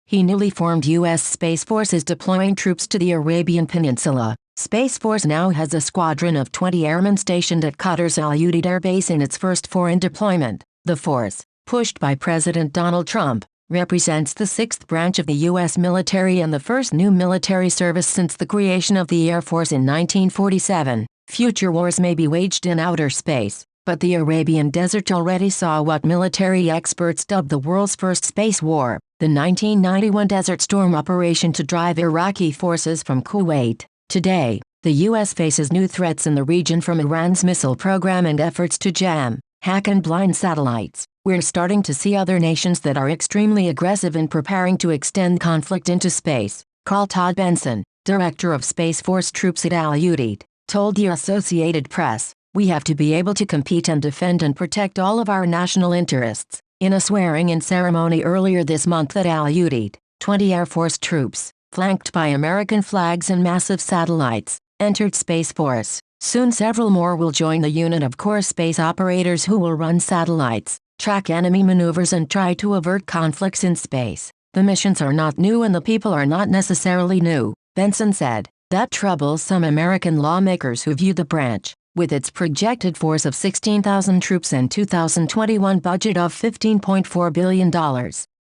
He newly formed U.S. Space Force is deploying troops to the Arabian Peninsula. Space Force now has a squadron of 20 airmen stationed at Qatar's Al Udeid Air Base in its first foreign deployment. The force, pushed by President Donald Trump, represents the sixth branch of the U.S. military and the first new military service since the creation of the Air Force in 1947. Future wars may be waged in outer space, but the Arabian Desert already saw what military experts dubbed the world's first space war, the 1991 Desert Storm operation to drive Iraqi forces from Kuwait. Today, the U.S. faces new threats in the region from Iran's missile program and efforts to jam, hack and blind satellites. We're starting to see other nations that are extremely aggressive in preparing to extend conflict into space. Carl Todd Benson, director of Space Force troops at Al Udeid, told the Associated Press, "We have to be able to compete and defend and protect all of our national interests." In a swearing-in ceremony earlier this month at Al Udeid, 20 Air Force troops, flanked by American flags and massive satellites, entered Space Force. Soon several more will join the unit of core space operators who will run satellites, track enemy maneuvers and try to avert conflicts in space. "The missions are not new and the people are not necessarily new," Benson said. That troubles some American lawmakers who view the branch, with its projected force of 16,000 troops and 2021 budget of $15.4 billion,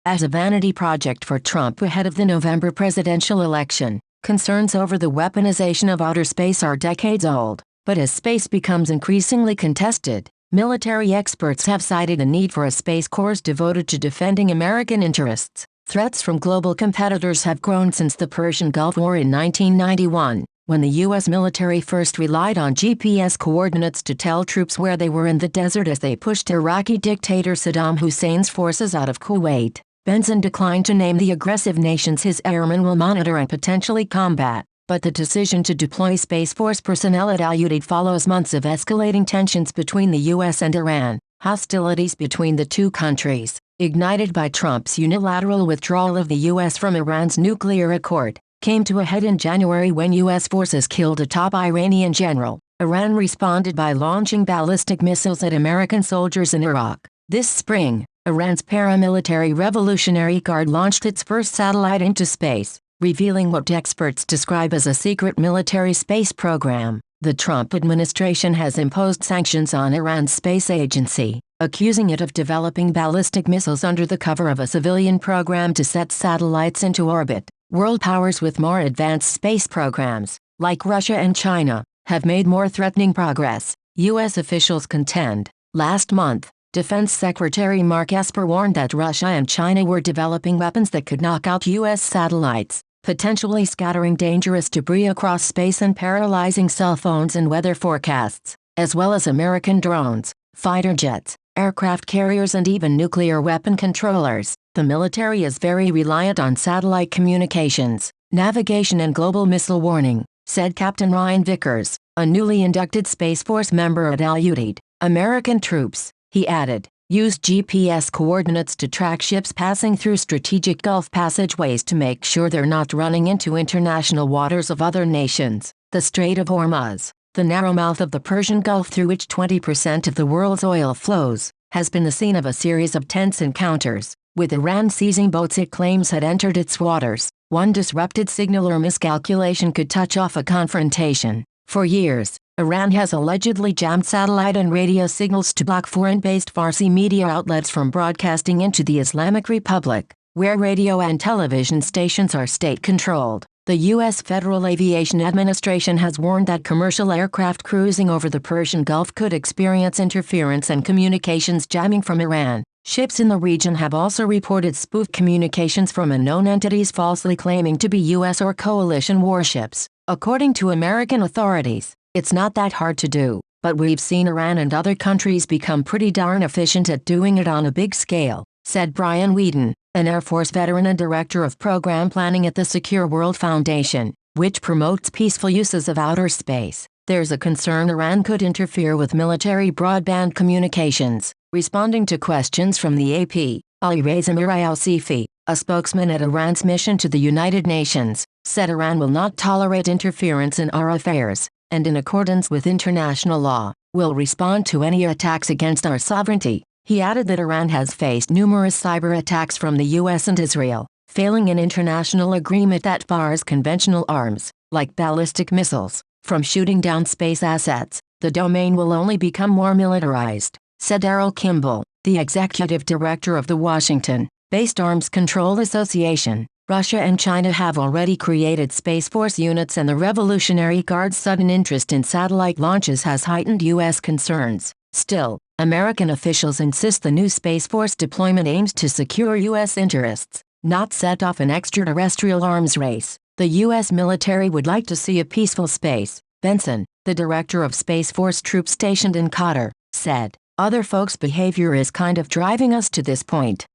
as a vanity project for Trump ahead of the November presidential election. Concerns over the weaponization of outer space are decades old, but as space becomes increasingly contested, military experts have cited the need for a space corps devoted to defending American interests. Threats from global competitors have grown since the Persian Gulf War in 1991, when the U.S. military first relied on GPS coordinates to tell troops where they were in the desert as they pushed Iraqi dictator Saddam Hussein's forces out of Kuwait. Benson declined to name the aggressive nations his airmen will monitor and potentially combat, but the decision to deploy Space Force personnel at Al Udeid follows months of escalating tensions between the U.S. and Iran. Hostilities between the two countries, ignited by Trump's unilateral withdrawal of the U.S. from Iran's nuclear accord, came to a head in January when U.S. forces killed a top Iranian general. Iran responded by launching ballistic missiles at American soldiers in Iraq. This spring, Iran's paramilitary Revolutionary Guard launched its first satellite into space, revealing what experts describe as a secret military space program. The Trump administration has imposed sanctions on Iran's space agency, accusing it of developing ballistic missiles under the cover of a civilian program to set satellites into orbit. World powers with more advanced space programs, like Russia and China, have made more threatening progress, U.S. officials contend. Last month, Defense Secretary Mark Esper warned that Russia and China were developing weapons that could knock out U.S. satellites, potentially scattering dangerous debris across space and paralyzing cell phones and weather forecasts, as well as American drones, fighter jets, aircraft carriers and even nuclear weapon controllers. The military is very reliant on satellite communications, navigation and global missile warning, said Captain Ryan Vickers, a newly inducted Space Force member at Al Udeid. American troops, he added, used GPS coordinates to track ships passing through strategic Gulf passageways to make sure they're not running into international waters of other nations. The Strait of Hormuz, the narrow mouth of the Persian Gulf through which 20% of the world's oil flows, has been the scene of a series of tense encounters, with Iran seizing boats it claims had entered its waters. One disrupted signal or miscalculation could touch off a confrontation. For years, Iran has allegedly jammed satellite and radio signals to block foreign-based Farsi media outlets from broadcasting into the Islamic Republic, where radio and television stations are state-controlled. The U.S. Federal Aviation Administration has warned that commercial aircraft cruising over the Persian Gulf could experience interference and communications jamming from Iran. Ships in the region have also reported spoofed communications from unknown entities falsely claiming to be U.S. or coalition warships. According to American authorities, it's not that hard to do, but we've seen Iran and other countries become pretty darn efficient at doing it on a big scale, said Brian Whedon, an Air Force veteran and director of program planning at the Secure World Foundation, which promotes peaceful uses of outer space. There's a concern Iran could interfere with military broadband communications. Responding to questions from the AP, Ali-Reza Mirai Al-Sifi, a spokesman at Iran's mission to the United Nations, said Iran will not tolerate interference in our affairs, and in accordance with international law, will respond to any attacks against our sovereignty. He added that Iran has faced numerous cyber attacks from the U.S. and Israel, failing an international agreement that bars conventional arms, like ballistic missiles, from shooting down space assets. The domain will only become more militarized, said Daryl Kimball, the executive director of the Washington-based Arms Control Association. Russia and China have already created Space Force units, and the Revolutionary Guard's sudden interest in satellite launches has heightened U.S. concerns. Still, American officials insist the new Space Force deployment aims to secure U.S. interests, not set off an extraterrestrial arms race. The U.S. military would like to see a peaceful space, Benson, the director of Space Force troops stationed in Qatar, said. Other folks' behavior is kind of driving us to this point.